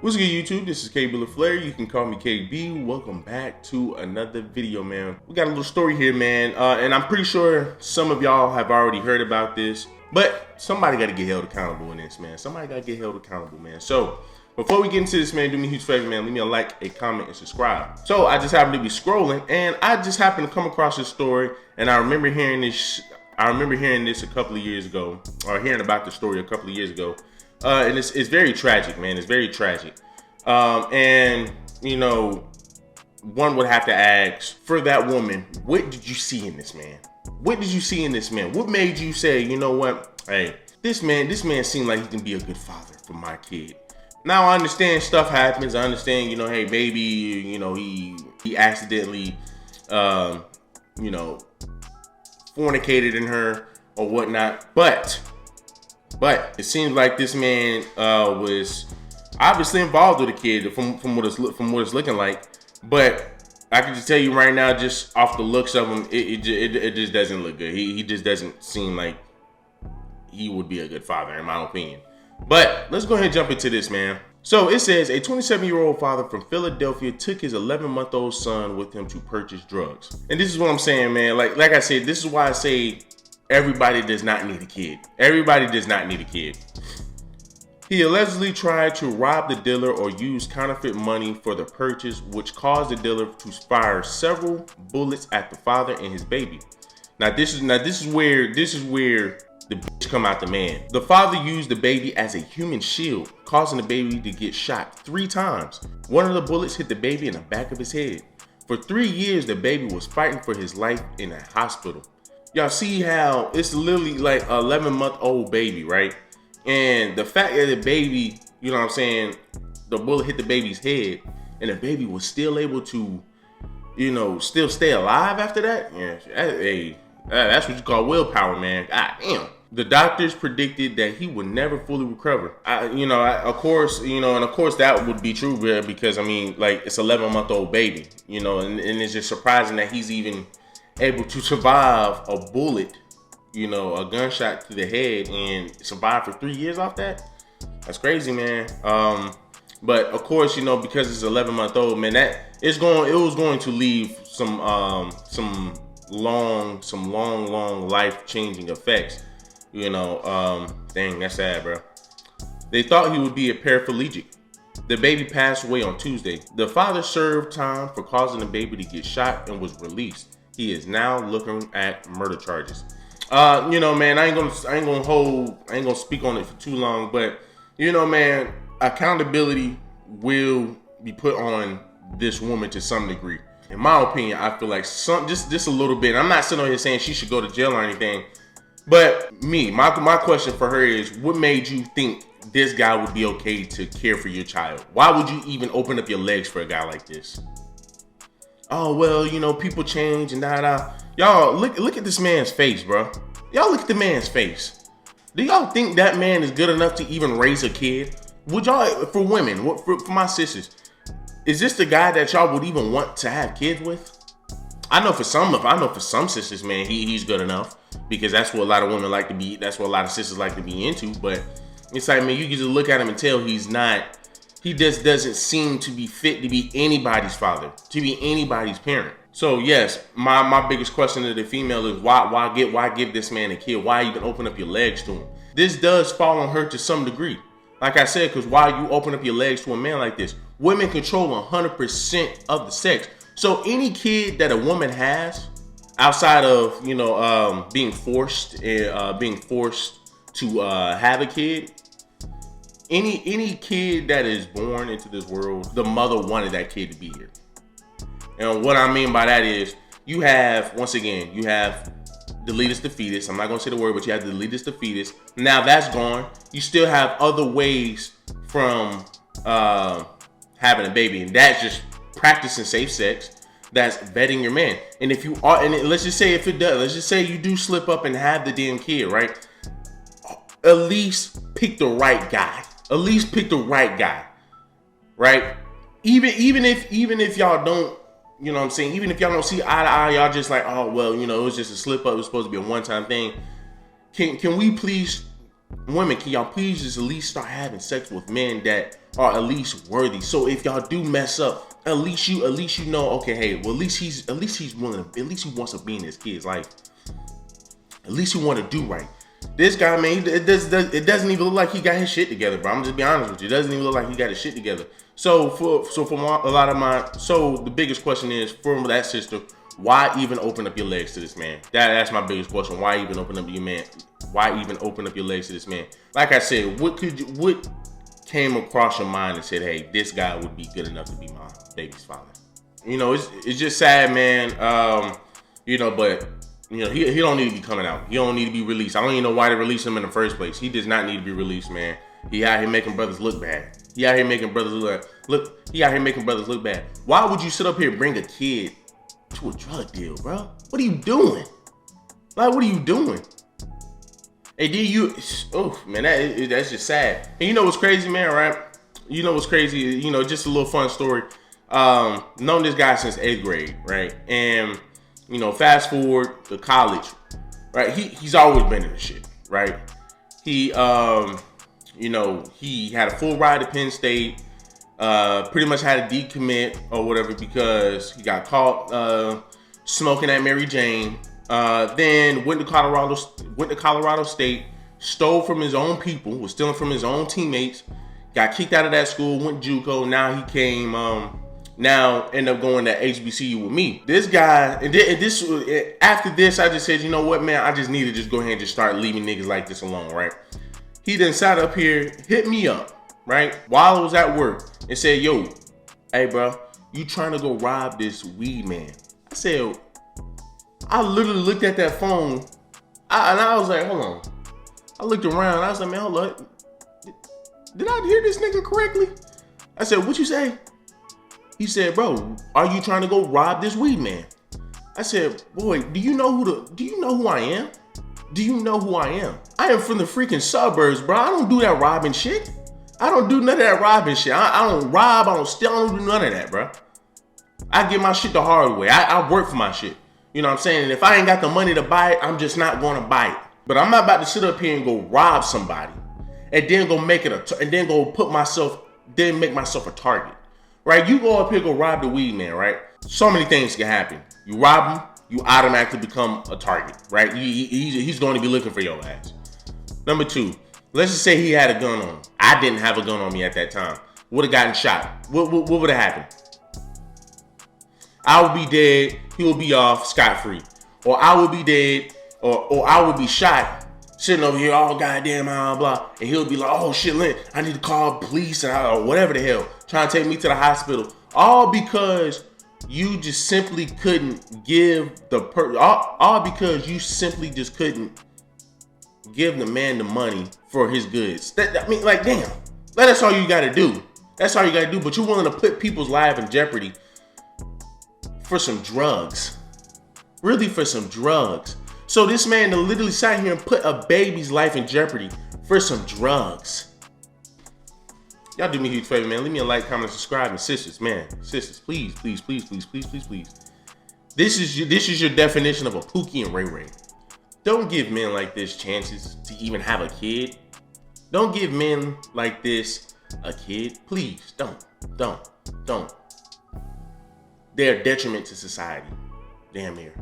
What's good, YouTube? This is KB Flair. You can call me KB. Welcome back to another video, man. We got a little story here, man, and I'm pretty sure some of y'all have already heard about this, but somebody got to get held accountable in this, man. Somebody got to get held accountable, man. So before we get into this, man, do me a huge favor, man. Leave me a like, a comment, and subscribe. So I just happened to be scrolling, and I just happened to come across this story, and I remember hearing this. A couple of years ago, or hearing about the story a couple of years ago. And it's very tragic, man. It's very tragic. And, you know, one would have to ask, for that woman, what did you see in this man? What did you see in this man? What made you say, you know what? Hey, this man seemed like he can be a good father for my kid. Now, I understand stuff happens. I understand, you know, hey, maybe, you know, he accidentally, you know, fornicated in her or whatnot. But it seems like this man was obviously involved with the kid from what it's looking like. But I can just tell you right now, just off the looks of him, it just doesn't look good. He just doesn't seem like he would be a good father, in my opinion. But let's go ahead and jump into this, man. So it says a 27-year-old father from Philadelphia took his 11-month-old son with him to purchase drugs. And this is what I'm saying, man. Like I said, this is why I say everybody does not need a kid. Everybody does not need a kid. He allegedly tried to rob the dealer or use counterfeit money for the purchase, which caused the dealer to fire several bullets at the father and his baby. Now this is where the bitch come out the man. The father used the baby as a human shield, causing the baby to get shot 3 times. One of the bullets hit the baby in the back of his head. For 3 years, the baby was fighting for his life in a hospital. Y'all see how it's literally like an 11-month-old baby, right? And the fact that the baby, you know what I'm saying, the bullet hit the baby's head and the baby was still able to, you know, still stay alive after that. Yeah, that's what you call willpower, man. God damn. The doctors predicted that he would never fully recover. Of course that would be true, because I mean, like, it's 11-month-old baby, you know, and it's just surprising that he's even able to survive a bullet, you know, a gunshot to the head and survive for 3 years off that. That's crazy, man. But of course, you know, because it's 11-month-old, man, it was going to leave some long life-changing effects. You know, dang, that's sad, bro. They thought he would be a paraplegic. The baby passed away on Tuesday. The father served time for causing the baby to get shot and was released. He is now looking at murder charges. You know, man, I ain't gonna speak on it for too long, but you know, man, accountability will be put on this woman to some degree. In my opinion, I feel like just a little bit. I'm not sitting on here saying she should go to jail or anything, but my question for her is, what made you think this guy would be okay to care for your child? Why would you even open up your legs for a guy like this? Oh, well, you know, people change and da. Y'all, look at this man's face, bro. Y'all look at the man's face. Do y'all think that man is good enough to even raise a kid? Would y'all, for women, for my sisters, is this the guy that y'all would even want to have kids with? I know for some sisters, man, he's good enough, because that's what a lot of women like to be. That's what a lot of sisters like to be into. But it's like, man, you can just look at him and tell he's not. He just doesn't seem to be fit to be anybody's father, to be anybody's parent. So yes, my biggest question to the female is why give this man a kid? Why even open up your legs to him? This does fall on her to some degree. Like I said, because why you open up your legs to a man like this? Women control 100% of the sex. So any kid that a woman has, outside of, you know, being forced to have a kid, any kid that is born into this world, the mother wanted that kid to be here. And what I mean by that is, you have the leaders to fetus. I'm not gonna say the word, but you have the leaders to fetus. Now that's gone. You still have other ways from having a baby, and that's just practicing safe sex. That's vetting your man. And if you are, and let's just say you do slip up and have the damn kid, right? At least pick the right guy. Right? Even if y'all don't, you know what I'm saying? Even if y'all don't see eye to eye, y'all just like, oh, well, you know, it was just a slip up. It was supposed to be a one-time thing. Can we please, women, can y'all please just at least start having sex with men that are at least worthy. So if y'all do mess up, at least you know, okay, hey, well, at least he's willing to, at least he wants to be in his kid's life. At least he want to do right. This guy, man, it doesn't even look like he got his shit together, bro. I'm just be honest with you. It doesn't even look like he got his shit together. So from a lot of my, so the biggest question is from that sister, why even open up your legs to this man? That's my biggest question. Why even open up your man? Why even open up your legs to this man? Like I said, what came across your mind and said, hey, this guy would be good enough to be my baby's father? You know, it's just sad, man. You know, but you know, he don't need to be coming out. He don't need to be released. I don't even know why they released him in the first place. He does not need to be released, man. He out here making brothers look bad. He out here making brothers look bad. Why would you sit up here and bring a kid to a drug deal, bro? What are you doing? Like, what are you doing? Hey, oh man, that's just sad. And you know what's crazy, man, right? You know what's crazy? You know, just a little fun story. Known this guy since 8th grade, right? And you know, fast forward to college, right? He's always been in the shit, right? He, you know, he had a full ride to Penn State, pretty much had to decommit or whatever because he got caught smoking at Mary Jane. Then went to Colorado State, stole from his own people, was stealing from his own teammates, got kicked out of that school, went JUCO. Now he came, now end up going to HBCU with me. This guy, after this, I just said, you know what, man, I just need to just go ahead and just start leaving niggas like this alone, right? He then sat up here, hit me up, right, while I was at work and said, yo, hey, bro, you trying to go rob this weed man? I said, I literally looked at that phone, and I was like, hold on. I looked around, I was like, man, hold up. Did I hear this nigga correctly? I said, what you say? He said, bro, are you trying to go rob this weed man? I said, boy, do you know who I am? Do you know who I am? I am from the freaking suburbs, bro. I don't do that robbing shit. I don't do none of that robbing shit. I don't rob, I don't steal, I don't do none of that, bro. I get my shit the hard way. I work for my shit. You know what I'm saying? And if I ain't got the money to buy it, I'm just not going to buy it. But I'm not about to sit up here and go rob somebody and then go make it and then go make myself a target. Right? You go up here, go rob the weed man, right? So many things can happen. You rob him, you automatically become a target, right? He's going to be looking for your ass. Number 2, let's just say he had a gun on. I didn't have a gun on me at that time. Would have gotten shot. What would have happened? I would be dead. He would be off scot-free. Or I would be dead, or I would be shot, sitting over here, all goddamn, blah, blah. And he'll be like, oh shit, Lynn, I need to call police or whatever the hell, trying to take me to the hospital. All because you just simply couldn't give all because you simply just couldn't give the man the money for his goods. I mean, like, damn, that's all you gotta do. That's all you gotta do. But you're willing to put people's lives in jeopardy for some drugs. Really, for some drugs. So this man literally sat here and put a baby's life in jeopardy for some drugs. Y'all do me a huge favor, man. Leave me a like, comment, subscribe, and sisters, please, please, please, please, please, please, please. This is your definition of a Pookie and Ray Ray. Don't give men like this chances to even have a kid. Don't give men like this a kid. Please, don't. They're a detriment to society. Damn near.